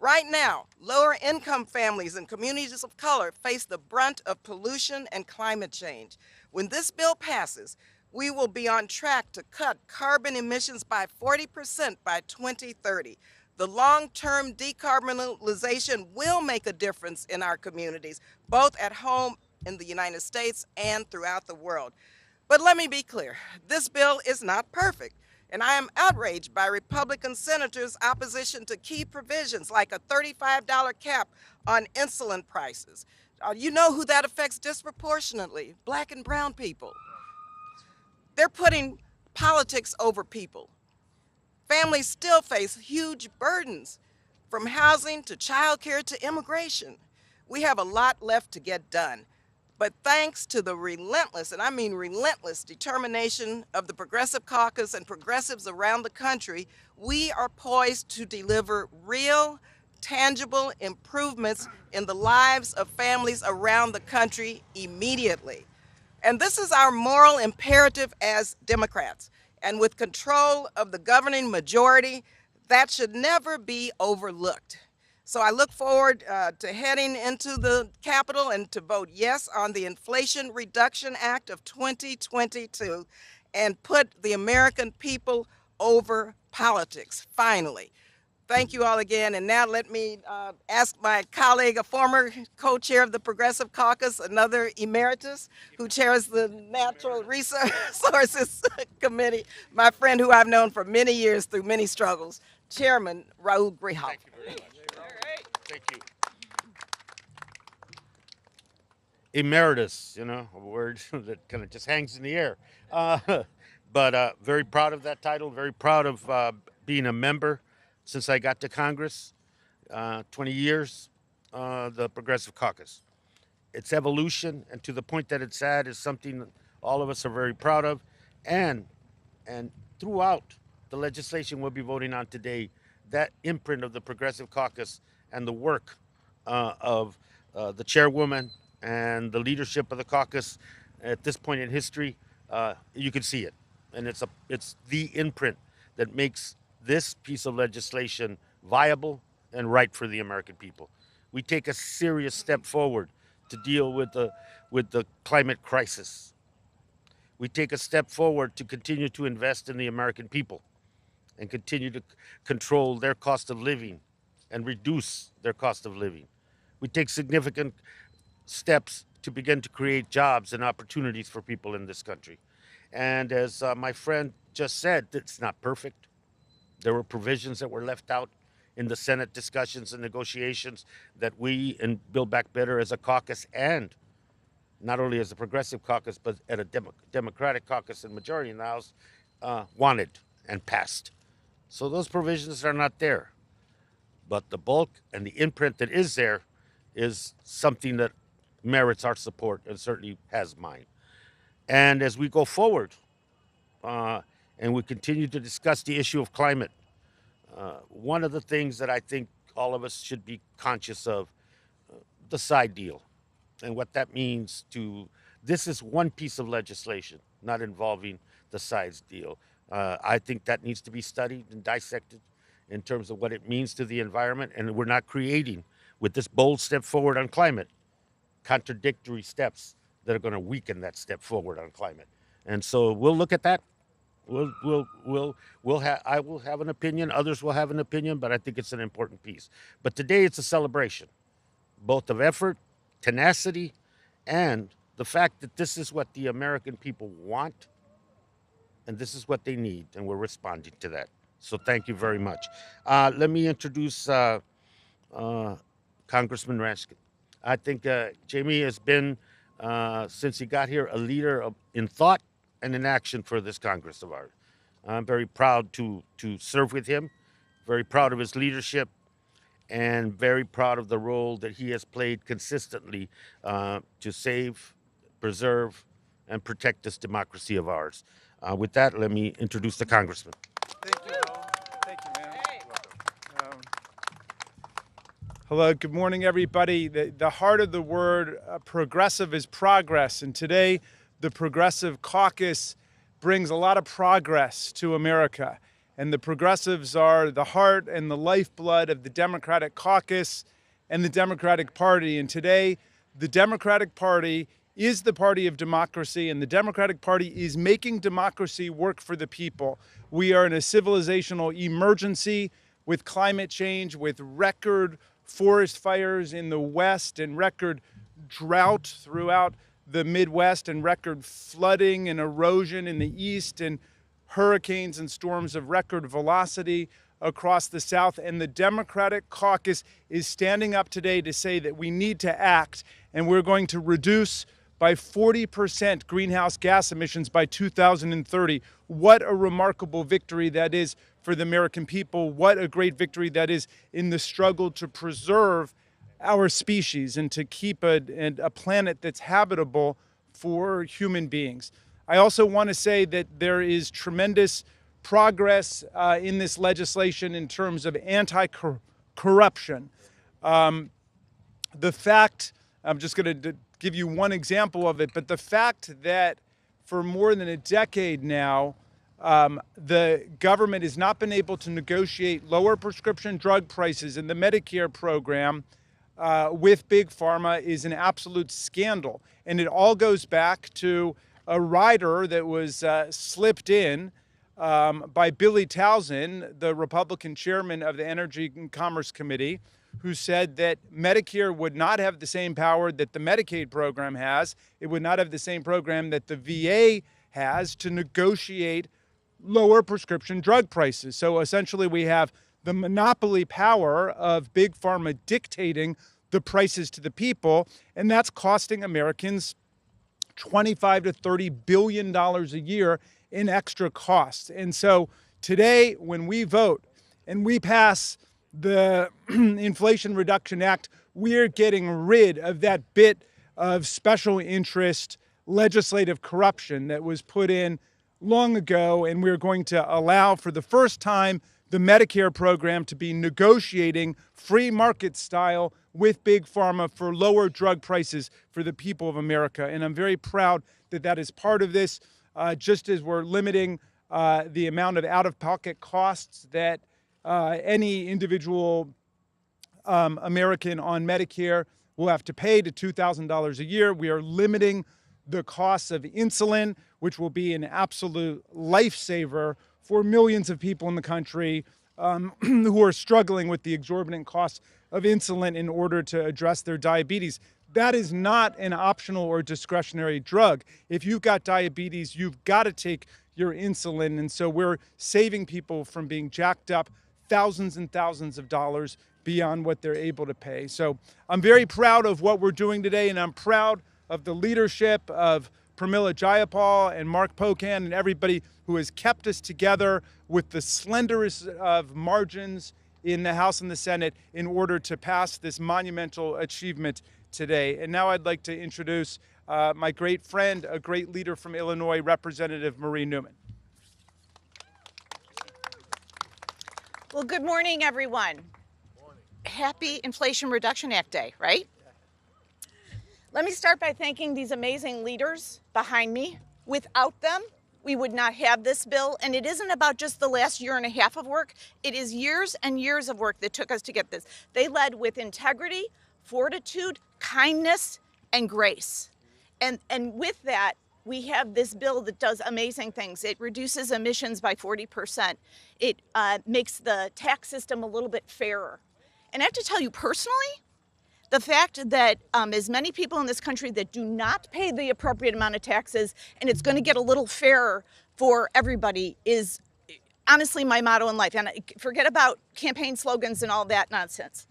Right now, lower income families and communities of color face the brunt of pollution and climate change. When this bill passes, we will be on track to cut carbon emissions by 40% by 2030. The long-term decarbonization will make a difference in our communities, both at home in the United States and throughout the world. But let me be clear, this bill is not perfect. And I am outraged by Republican senators' opposition to key provisions like a $35 cap on insulin prices. You know who that affects disproportionately? Black and brown people. They're putting politics over people. Families still face huge burdens, from housing to childcare to immigration. We have a lot left to get done. But thanks to the relentless, and I mean relentless, determination of the Progressive Caucus and progressives around the country, we are poised to deliver real, tangible improvements in the lives of families around the country immediately. And this is our moral imperative as Democrats. And with control of the governing majority, that should never be overlooked. So I look forward to heading into the Capitol and to vote yes on the Inflation Reduction Act of 2022 and put the American people over politics, finally. Thank you all again. And now let me ask my colleague, a former co-chair of the Progressive Caucus, another emeritus who chairs the Natural Resources Committee, my friend who I've known for many years through many struggles, Chairman Raul Grijalva. Thank you very much. Thank you. Emeritus, a word that kind of just hangs in the air. But very proud of that title, very proud of being a member since I got to Congress, 20 years, the Progressive Caucus. Its evolution, and to the point that it's at, is something that all of us are very proud of. And throughout the legislation we'll be voting on today, that imprint of the Progressive Caucus and the work of the chairwoman and the leadership of the caucus at this point in history, you can see it. And it's the imprint that makes this piece of legislation viable and right for the American people. We take a serious step forward to deal with the climate crisis. We take a step forward to continue to invest in the American people and continue to control their cost of living and reduce their cost of living. We take significant steps to begin to create jobs and opportunities for people in this country. And as my friend just said, it's not perfect. There were provisions that were left out in the Senate discussions and negotiations that we and Build Back Better as a caucus, and not only as a Progressive Caucus, but at a Democratic caucus and majority in the House, wanted and passed. So those provisions are not there. But the bulk and the imprint that is there is something that merits our support and certainly has mine. And as we go forward and we continue to discuss the issue of climate, one of the things that I think all of us should be conscious of, the side deal and what that means to, this is one piece of legislation, not involving the sides deal. I think that needs to be studied and dissected in terms of what it means to the environment, and we're not creating, with this bold step forward on climate, contradictory steps that are going to weaken that step forward on climate. And so we'll look at that. I will have an opinion, others will have an opinion, but I think it's an important piece. But today it's a celebration, both of effort, tenacity, and the fact that this is what the American people want, and this is what they need, and we're responding to that. So thank you very much. Let me introduce Congressman Raskin. I think Jamie has been, since he got here, a leader in thought and in action for this Congress of ours. I'm very proud to serve with him, very proud of his leadership, and very proud of the role that he has played consistently to save, preserve, and protect this democracy of ours. With that, let me introduce the Congressman. Thank you, Raul. Thank you, man. Hello, good morning, everybody. The heart of the word progressive is progress, and today the Progressive Caucus brings a lot of progress to America. And the progressives are the heart and the lifeblood of the Democratic caucus and the Democratic Party. And today, the Democratic Party is the party of democracy, and the Democratic Party is making democracy work for the people. We are in a civilizational emergency with climate change, with record forest fires in the West and record drought throughout the Midwest and record flooding and erosion in the East and hurricanes and storms of record velocity across the South. And the Democratic caucus is standing up today to say that we need to act, and we're going to reduce by 40% greenhouse gas emissions by 2030. What a remarkable victory that is for the American people. What a great victory that is in the struggle to preserve our species and to keep a planet that's habitable for human beings. I also want to say that there is tremendous progress in this legislation in terms of anti-corruption. The fact, I'm just going to give you one example of it, but the fact that for more than a decade now, the government has not been able to negotiate lower prescription drug prices in the Medicare program with Big Pharma is an absolute scandal. And it all goes back to a rider that was slipped in by Billy Towson, the Republican chairman of the Energy and Commerce Committee, who said that Medicare would not have the same power that the Medicaid program has. It would not have the same program that the VA has to negotiate lower prescription drug prices. So essentially we have the monopoly power of Big Pharma dictating the prices to the people, and that's costing Americans $25 to $30 billion a year in extra costs. And so today, when we vote and we pass the Inflation Reduction Act, we're getting rid of that bit of special interest legislative corruption that was put in long ago, and we're going to allow for the first time the Medicare program to be negotiating free market style with Big Pharma for lower drug prices for the people of America. And I'm very proud that that is part of this, just as we're limiting the amount of out-of-pocket costs that any individual American on Medicare will have to pay to $2,000 a year. We are limiting the costs of insulin, which will be an absolute lifesaver for millions of people in the country who are struggling with the exorbitant costs of insulin in order to address their diabetes. That is not an optional or discretionary drug. If you've got diabetes, you've got to take your insulin. And so we're saving people from being jacked up thousands and thousands of dollars beyond what they're able to pay. So I'm very proud of what we're doing today, and I'm proud of the leadership of Pramila Jayapal and Mark Pocan and everybody who has kept us together with the slenderest of margins in the House and the Senate in order to pass this monumental achievement today. And now I'd like to introduce my great friend, a great leader from Illinois, Representative Marie Newman. Well, good morning, everyone. Morning. Happy Inflation Reduction Act Day, right? Let me start by thanking these amazing leaders behind me. Without them, we would not have this bill. And it isn't about just the last year and a half of work. It is years and years of work that took us to get this. They led with integrity, fortitude, kindness, and grace. And with that, we have this bill that does amazing things. It reduces emissions by 40%. It makes the tax system a little bit fairer. And I have to tell you personally, the fact that as many people in this country that do not pay the appropriate amount of taxes, and it's going to get a little fairer for everybody, is honestly my motto in life. And forget about campaign slogans and all that nonsense.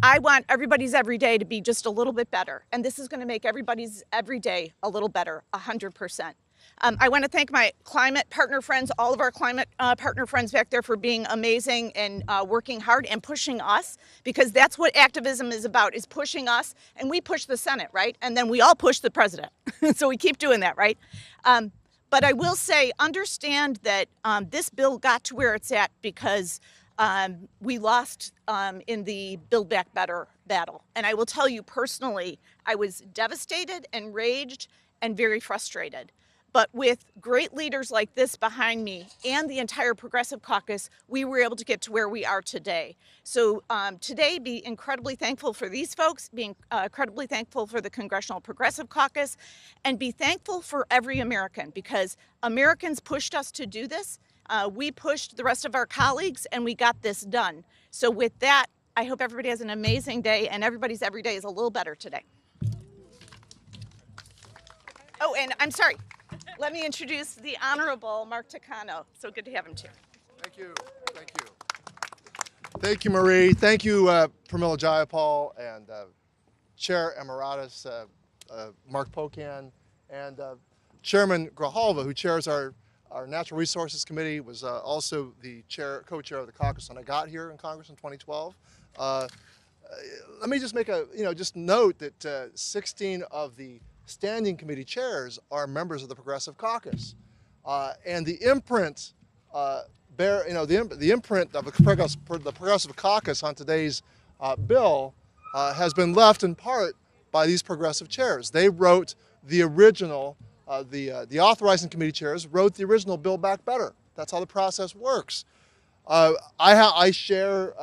I want everybody's every day to be just a little bit better. And this is going to make everybody's every day a little better, 100%. I want to thank my climate partner friends, all of our climate partner friends back there, for being amazing and working hard and pushing us, because that's what activism is about, is pushing us. And we push the Senate, right? And then we all push the president. So we keep doing that, right? But I will say, understand that this bill got to where it's at because we lost in the Build Back Better battle. And I will tell you personally, I was devastated, enraged, and very frustrated. But with great leaders like this behind me and the entire Progressive Caucus, we were able to get to where we are today. So today, be incredibly thankful for these folks, being incredibly thankful for the Congressional Progressive Caucus, and be thankful for every American, because Americans pushed us to do this. We pushed the rest of our colleagues, and we got this done. So with that, I hope everybody has an amazing day, and everybody's every day is a little better today. Oh, and I'm sorry. Let me introduce the Honorable Mark Takano. So good to have him too. Thank you. Thank you. Thank you, Marie. Thank you, Pramila Jayapal and Chair Emeritus Mark Pocan, and Chairman Grijalva, who chairs our Natural Resources Committee, was also the co-chair of the caucus when I got here in Congress in 2012. Let me just make just note that 16 of the standing committee chairs are members of the Progressive Caucus, and the imprint the imprint of the Progressive Caucus on today's bill has been left in part by these progressive chairs. They wrote the original, the authorizing committee chairs wrote the original Build Back Better. That's how the process works. I share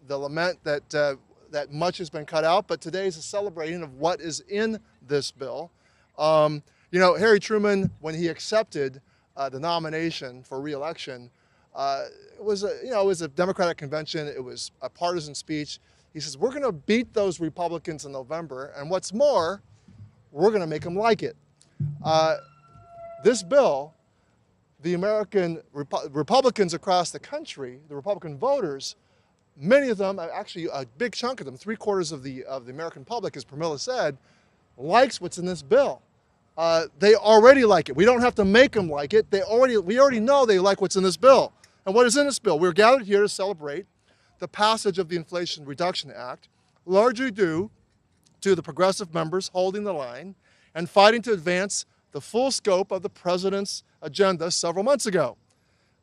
the lament that that much has been cut out, but today is a celebration of what is in this bill. Harry Truman, when he accepted the nomination for re-election, it was a Democratic convention. It was a partisan speech. He says, "We're going to beat those Republicans in November, and what's more, we're going to make them like it." This bill, the American Republicans across the country, the Republican voters, many of them, actually a big chunk of them, 3/4 of the American public, as Pramila said, likes what's in this bill. They already like it. We don't have to make them like it. We already know they like what's in this bill. And what is in this bill? We're gathered here to celebrate the passage of the Inflation Reduction Act, largely due to the progressive members holding the line and fighting to advance the full scope of the president's agenda several months ago.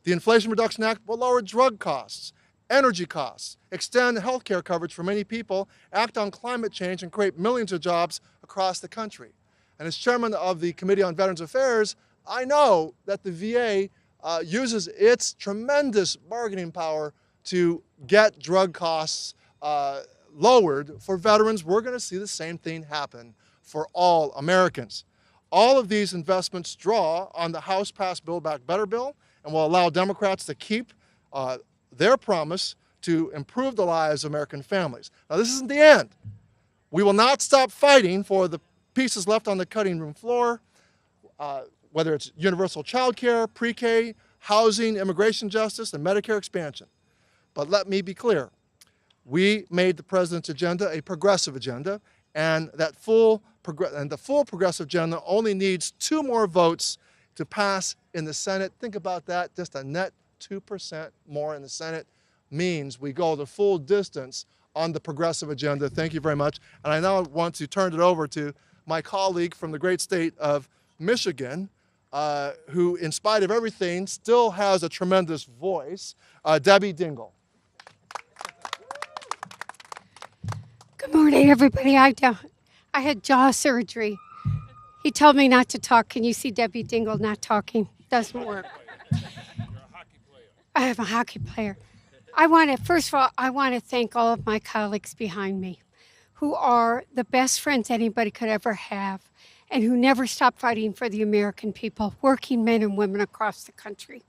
The Inflation Reduction Act will lower drug costs, energy costs, extend health care coverage for many people, act on climate change, and create millions of jobs across the country. And as chairman of the Committee on Veterans Affairs, I know that the VA uses its tremendous bargaining power to get drug costs lowered for veterans. We're going to see the same thing happen for all Americans. All of these investments draw on the House-passed Build Back Better bill and will allow Democrats to keep their promise to improve the lives of American families. Now, this isn't the end. We will not stop fighting for the pieces left on the cutting room floor, whether it's universal child care, pre-K, housing, immigration justice, and Medicare expansion. But let me be clear. We made the president's agenda a progressive agenda, and the full progressive agenda only needs 2 more votes to pass in the Senate. Think about that. Just a net 2% more in the Senate means we go the full distance on the progressive agenda. Thank you very much. And I now want to turn it over to my colleague from the great state of Michigan, who, in spite of everything, still has a tremendous voice, Debbie Dingell. Good morning, everybody. I had jaw surgery. He told me not to talk. Can you see Debbie Dingell not talking? Doesn't work. I am a hockey player. First of all, I want to thank all of my colleagues behind me, who are the best friends anybody could ever have, and who never stop fighting for the American people, working men and women across the country.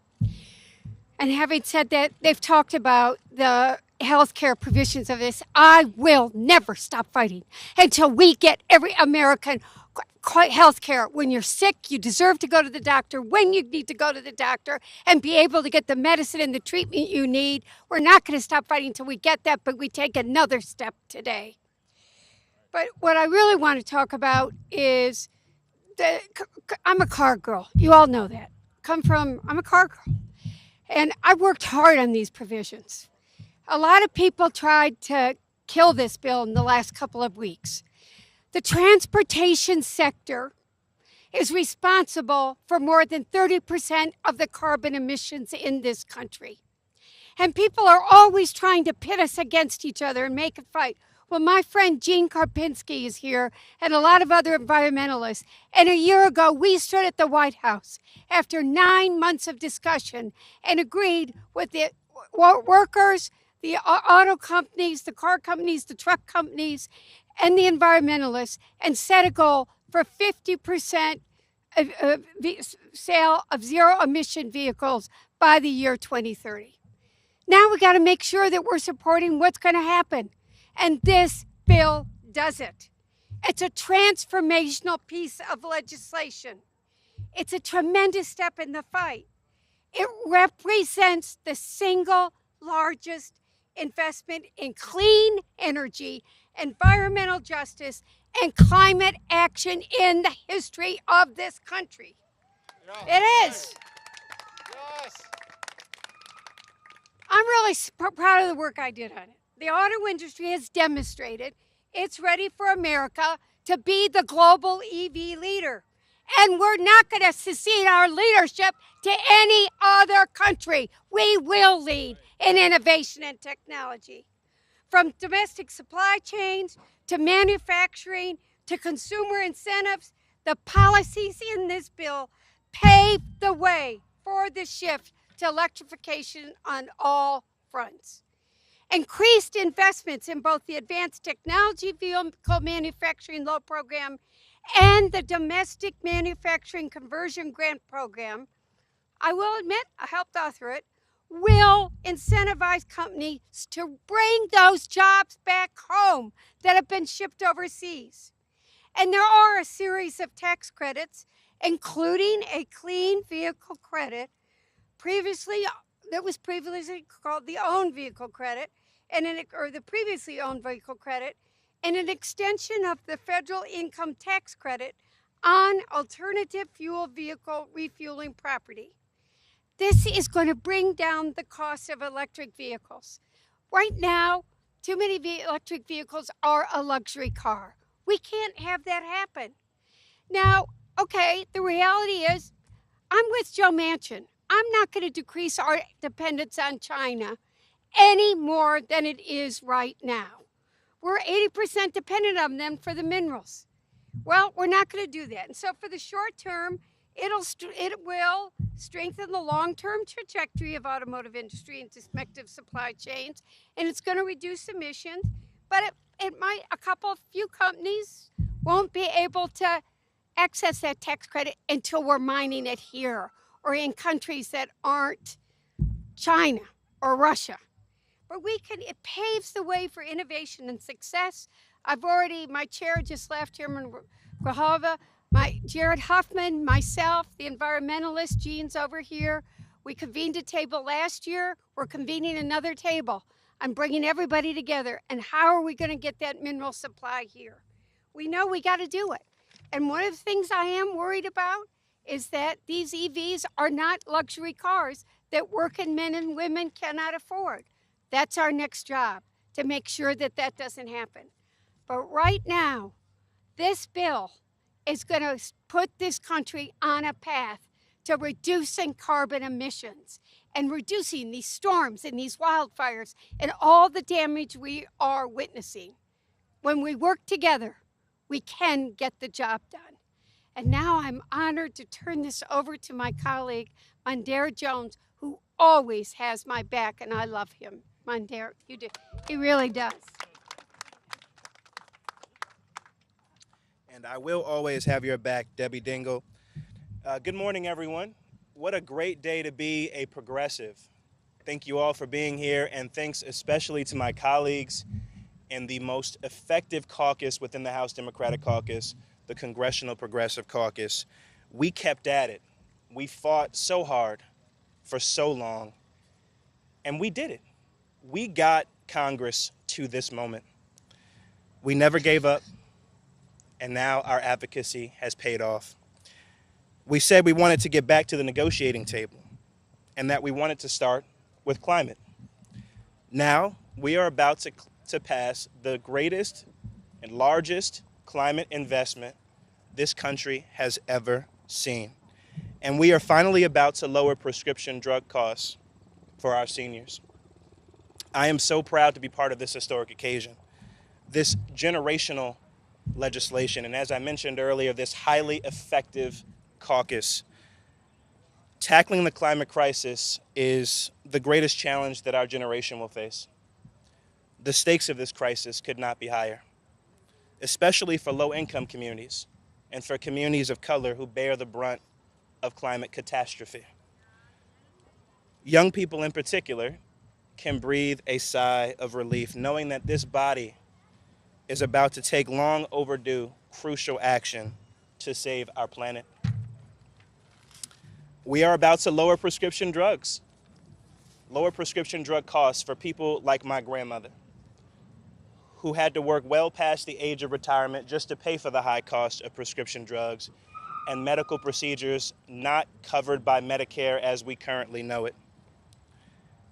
And having said that, they've talked about the health care provisions of this. I will never stop fighting until we get every American health care. When you're sick, you deserve to go to the doctor when you need to go to the doctor and be able to get the medicine and the treatment you need. We're not going to stop fighting until we get that, but we take another step today. But what I really want to talk about is I'm a car girl. You all know that. I'm a car girl. And I worked hard on these provisions. A lot of people tried to kill this bill in the last couple of weeks. The transportation sector is responsible for more than 30% of the carbon emissions in this country. And people are always trying to pit us against each other and make a fight. Well, my friend Gene Karpinski is here and a lot of other environmentalists. And a year ago, we stood at the White House after 9 months of discussion and agreed with the workers, the auto companies, the car companies, the truck companies, and the environmentalists, and set a goal for 50% sale of zero emission vehicles by the year 2030. Now we got to make sure that we're supporting what's going to happen. And this bill does it. It's a transformational piece of legislation. It's a tremendous step in the fight. It represents the single largest investment in clean energy, environmental justice, and climate action in the history of this country. Yeah. It is. Yes. I'm really proud of the work I did on it. The auto industry has demonstrated it's ready for America to be the global EV leader. And we're not going to cede our leadership to any other country. We will lead in innovation and technology. From domestic supply chains to manufacturing to consumer incentives, the policies in this bill pave the way for the shift to electrification on all fronts. Increased investments in both the Advanced Technology Vehicle Manufacturing Loan Program and the Domestic Manufacturing Conversion Grant Program, I will admit, I helped author it, will incentivize companies to bring those jobs back home that have been shipped overseas. And there are a series of tax credits, including a clean vehicle credit, that was previously called the owned vehicle credit, or the previously owned vehicle credit, and an extension of the federal income tax credit on alternative fuel vehicle refueling property. This is going to bring down the cost of electric vehicles. Right now, too many electric vehicles are a luxury car. We can't have that happen. Now, okay, the reality is, I'm with Joe Manchin. I'm not going to decrease our dependence on China any more than it is right now. We're 80% dependent on them for the minerals. Well, we're not going to do that. And so for the short term, it will strengthen the long-term trajectory of automotive industry and respective supply chains, and it's going to reduce emissions, but a few companies won't be able to access that tax credit until we're mining it here or in countries that aren't China or Russia. But it paves the way for innovation and success. My chair just left, Chairman Grahava, Jared Huffman, myself, the environmentalist, Gene's over here. We convened a table last year. We're convening another table. I'm bringing everybody together. And how are we going to get that mineral supply here? We know we got to do it. And one of the things I am worried about is that these EVs are not luxury cars that working men and women cannot afford. That's our next job, to make sure that that doesn't happen. But right now, this bill is going to put this country on a path to reducing carbon emissions and reducing these storms and these wildfires and all the damage we are witnessing. When we work together, we can get the job done. And now I'm honored to turn this over to my colleague, Mandara Jones, who always has my back, and I love him. Mandara, you do. He really does. And I will always have your back, Debbie Dingell. Good morning, everyone. What a great day to be a progressive. Thank you all for being here, and thanks especially to my colleagues in the most effective caucus within the House Democratic Caucus, the Congressional Progressive Caucus. We kept at it. We fought so hard for so long, and we did it. We got Congress to this moment. We never gave up, and now our advocacy has paid off. We said we wanted to get back to the negotiating table and that we wanted to start with climate. Now we are about to pass the greatest and largest climate investment this country has ever seen. And we are finally about to lower prescription drug costs for our seniors. I am so proud to be part of this historic occasion, this generational legislation, and as I mentioned earlier, this highly effective caucus. Tackling the climate crisis is the greatest challenge that our generation will face. The stakes of this crisis could not be higher, especially for low-income communities and for communities of color who bear the brunt of climate catastrophe. Young people in particular can breathe a sigh of relief knowing that this body is about to take long overdue, crucial action to save our planet. We are about to lower prescription drugs, lower prescription drug costs for people like my grandmother, who had to work well past the age of retirement just to pay for the high cost of prescription drugs and medical procedures not covered by Medicare as we currently know it.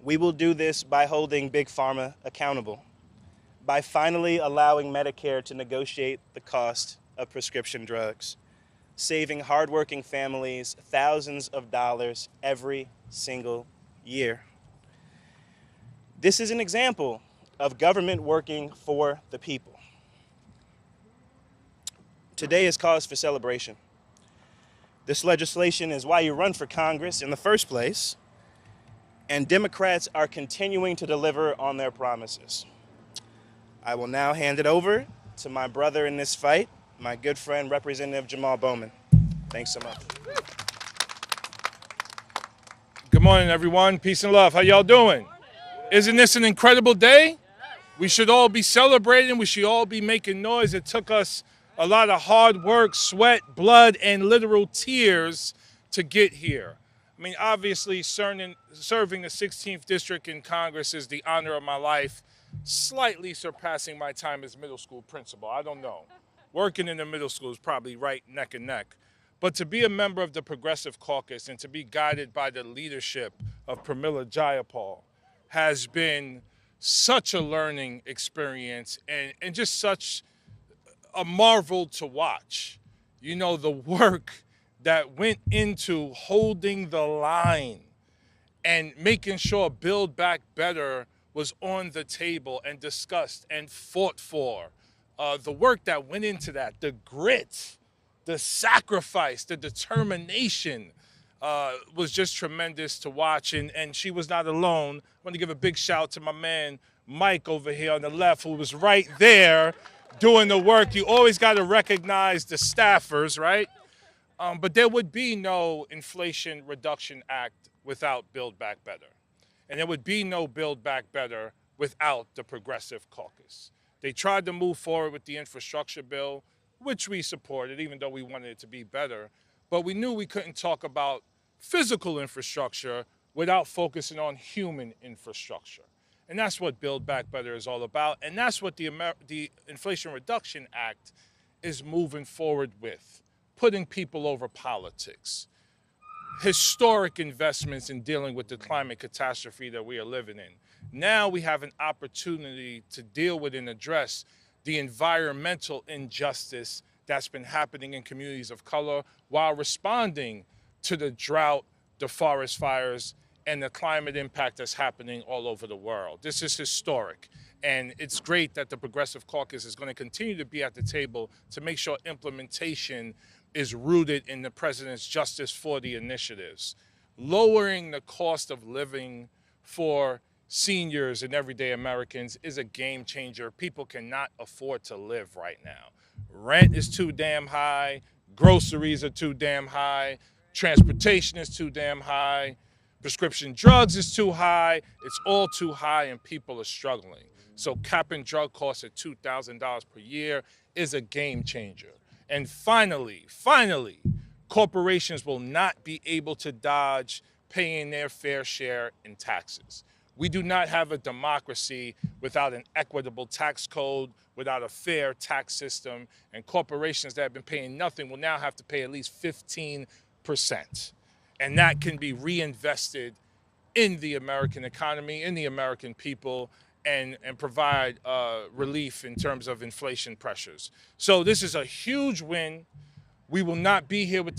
We will do this by holding Big Pharma accountable, by finally allowing Medicare to negotiate the cost of prescription drugs, saving hardworking families thousands of dollars every single year. This is an example of government working for the people. Today is cause for celebration. This legislation is why you run for Congress in the first place, and Democrats are continuing to deliver on their promises. I will now hand it over to my brother in this fight, my good friend, Representative Jamal Bowman. Thanks so much. Good morning, everyone. Peace and love. How y'all doing? Isn't this an incredible day? We should all be celebrating. We should all be making noise. It took us a lot of hard work, sweat, blood, and literal tears to get here. I mean, obviously, serving the 16th District in Congress is the honor of my life, slightly surpassing my time as middle school principal. I don't know. Working in the middle school is probably right neck and neck. But to be a member of the Progressive Caucus and to be guided by the leadership of Pramila Jayapal has been such a learning experience and just such a marvel to watch. You know, the work that went into holding the line and making sure Build Back Better was on the table and discussed and fought for. The work that went into that, the grit, the sacrifice, the determination was just tremendous to watch. And she was not alone. I want to give a big shout to my man, Mike over here on the left, who was right there doing the work. You always got to recognize the staffers, right? But there would be no Inflation Reduction Act without Build Back Better. And there would be no Build Back Better without the Progressive Caucus. They tried to move forward with the infrastructure bill, which we supported, even though we wanted it to be better. But we knew we couldn't talk about physical infrastructure without focusing on human infrastructure. And that's what Build Back Better is all about. And that's what the Inflation Reduction Act is moving forward with, putting people over politics. Historic investments in dealing with the climate catastrophe that we are living in. Now we have an opportunity to deal with and address the environmental injustice that's been happening in communities of color while responding to the drought, the forest fires, and the climate impact that's happening all over the world. This is historic. And it's great that the Progressive Caucus is going to continue to be at the table to make sure implementation is rooted in the President's Justice 40 initiatives. Lowering the cost of living for seniors and everyday Americans is a game changer. People cannot afford to live right now. Rent is too damn high. Groceries are too damn high. Transportation is too damn high. Prescription drugs is too high. It's all too high and people are struggling. So capping drug costs at $2,000 per year is a game changer. And finally, corporations will not be able to dodge paying their fair share in taxes. We do not have a democracy without an equitable tax code, without a fair tax system, and corporations that have been paying nothing will now have to pay at least 15%. And that can be reinvested in the American economy, in the American people, and provide relief in terms of inflation pressures. So this is a huge win. We will not be here with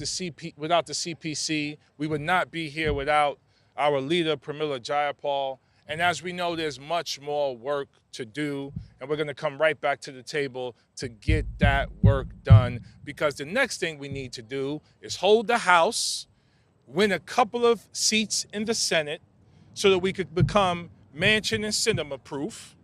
without the CPC. We would not be here without our leader, Pramila Jayapal. And as we know, there's much more work to do, and we're going to come right back to the table to get that work done, because the next thing we need to do is hold the House, win a couple of seats in the Senate so that we could become mansion and cinema proof.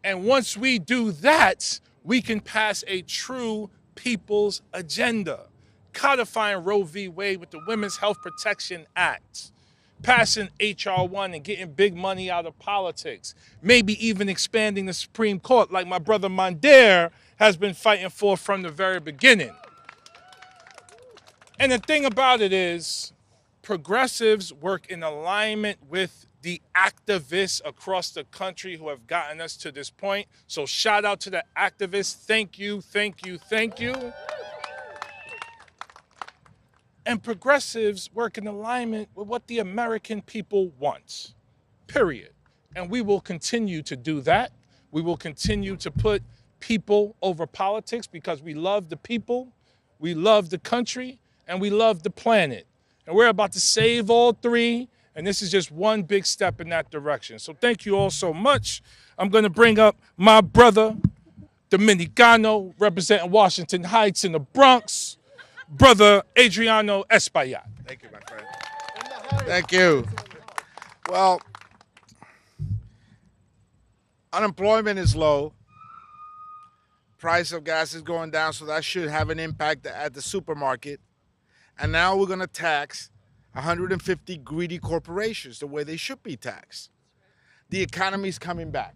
And once we do that, we can pass a true people's agenda, codifying Roe v. Wade with the Women's Health Protection Act, passing H.R. 1 and getting big money out of politics, maybe even expanding the Supreme Court like my brother Mondare has been fighting for from the very beginning. And the thing about it is, progressives work in alignment with the activists across the country who have gotten us to this point. So shout out to the activists. Thank you, thank you, thank you. And progressives work in alignment with what the American people want, period. And we will continue to do that. We will continue to put people over politics because we love the people, we love the country, and we love the planet. And we're about to save all three, and this is just one big step in that direction. So thank you all so much. I'm gonna bring up my brother, Dominicano, representing Washington Heights in the Bronx, Brother Adriano Espaillat. Thank you, my friend. Thank you. Well, unemployment is low. Price of gas is going down, so that should have an impact at the supermarket. And now we're going to tax 150 greedy corporations the way they should be taxed. The economy's coming back.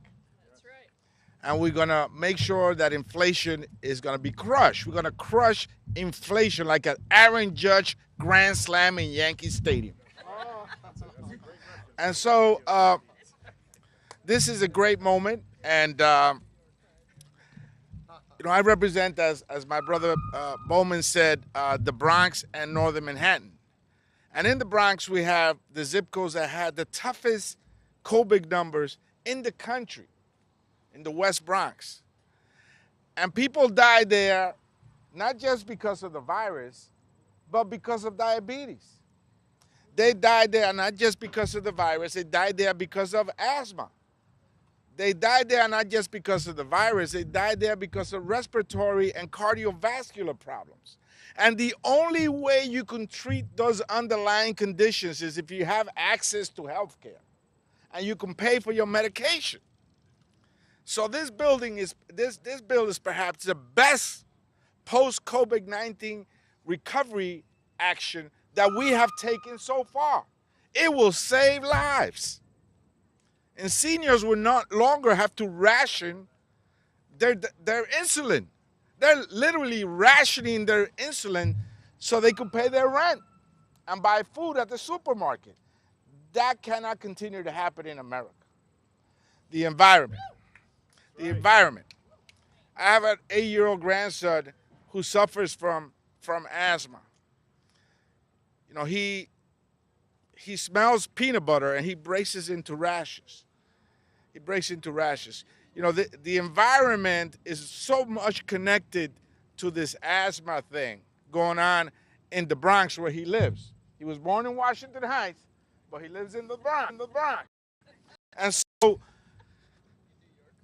And we're going to make sure that inflation is going to be crushed. We're going to crush inflation like an Aaron Judge grand slam in Yankee Stadium. And so this is a great moment. And, I represent, as my brother Bowman said, the Bronx and Northern Manhattan. And in the Bronx, we have the zip codes that had the toughest COVID numbers in the country, in the West Bronx. And people died there not just because of the virus, but because of diabetes. They died there not just because of the virus, they died there because of asthma. They died there not just because of the virus, they died there because of respiratory and cardiovascular problems. And the only way you can treat those underlying conditions is if you have access to health care and you can pay for your medication. So this bill is perhaps the best post-COVID-19 recovery action that we have taken so far. It will save lives. And seniors will not longer have to ration their insulin. They're literally rationing their insulin so they can pay their rent and buy food at the supermarket. That cannot continue to happen in America. The environment. The environment. I have an 8-year-old grandson who suffers from asthma. He smells peanut butter and he breaks into rashes. He breaks into rashes. The environment is so much connected to this asthma thing going on in the Bronx where he lives. He was born in Washington Heights, but he lives in the Bronx. And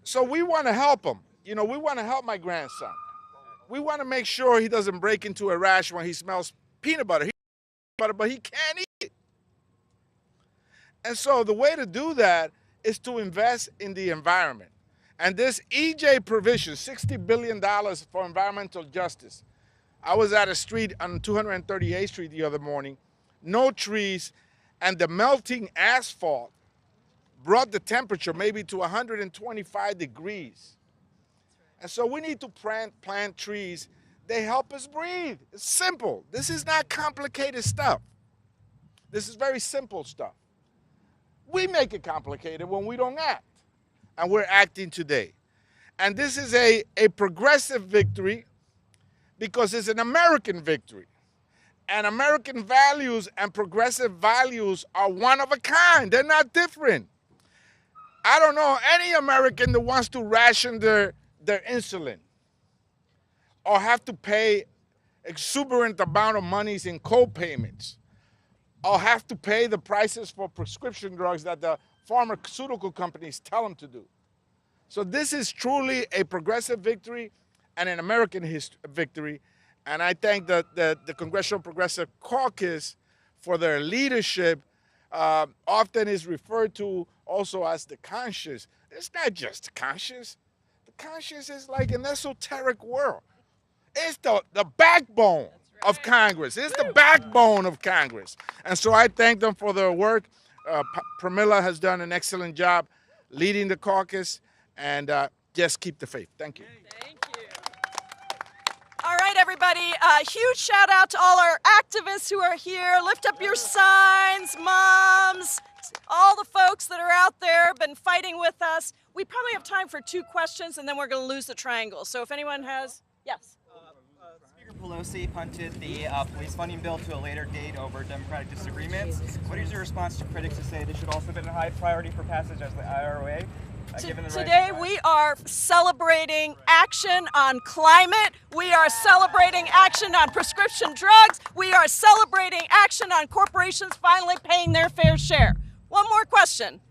so we want to help him. We want to help my grandson. We want to make sure he doesn't break into a rash when he smells peanut butter. But he can't eat it. And so the way to do that is to invest in the environment. And this EJ provision, $60 billion for environmental justice. I was at a street on 238th Street the other morning, no trees, and the melting asphalt brought the temperature maybe to 125 degrees. And so we need to plant trees. They help us breathe. It's simple. This is not complicated stuff. This is very simple stuff. We make it complicated when we don't act. And we're acting today. And this is a progressive victory because it's an American victory. And American values and progressive values are one of a kind. They're not different. I don't know any American that wants to ration their insulin or have to pay exuberant amount of monies in co-payments or have to pay the prices for prescription drugs that the pharmaceutical companies tell them to do. So this is truly a progressive victory and an American victory. And I thank the Congressional Progressive Caucus for their leadership. Often is referred to also as the conscience. It's not just conscience. The conscience is like an esoteric world. It's the backbone of Congress. It's the backbone of Congress. And so I thank them for their work. Pramila has done an excellent job leading the caucus, and just keep the faith. Thank you. Thank you. All right, everybody. Huge shout out to all our activists who are here. Lift up your signs, moms, all the folks that are out there, been fighting with us. We probably have time for 2 questions, and then we're going to lose the triangle. So if anyone has, yes. Speaker Pelosi punted the police funding bill to a later date over Democratic disagreements. What is your response to critics who say this should also have been a high priority for passage as the IRA? Today we are celebrating action on climate. We are celebrating action on prescription drugs. We are celebrating action on corporations finally paying their fair share. One more question.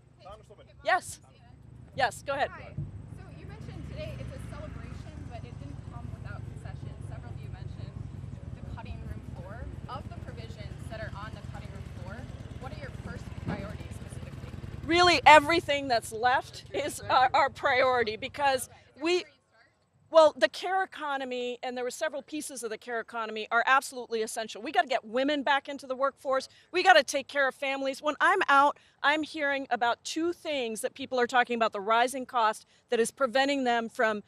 Yes. Yes, go ahead. Hi. So you mentioned today it's a celebration, but it didn't come without concessions. Several of you mentioned the cutting room floor. Of the provisions that are on the cutting room floor, what are your first priorities specifically? Really, everything that's left is our priority because the care economy, and there were several pieces of the care economy, are absolutely essential. We got to get women back into the workforce. We got to take care of families. When I'm out, I'm hearing about 2 things that people are talking about: the rising cost that is preventing them from,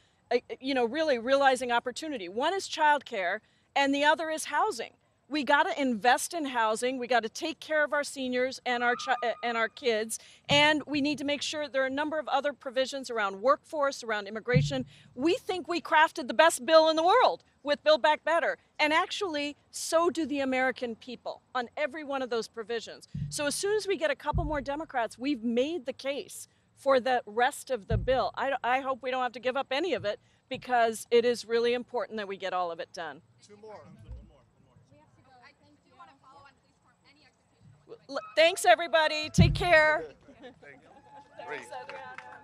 really realizing opportunity. One is childcare, and the other is housing. We got to invest in housing. We got to take care of our seniors and our kids, and we need to make sure there are a number of other provisions around workforce, around immigration. We think we crafted the best bill in the world with Build Back Better, and actually, so do the American people on every one of those provisions. So as soon as we get a couple more Democrats, we've made the case for the rest of the bill. I hope we don't have to give up any of it because it is really important that we get all of it done. 2 more. Thanks, everybody. Take care. Great. Thanks, Adriana.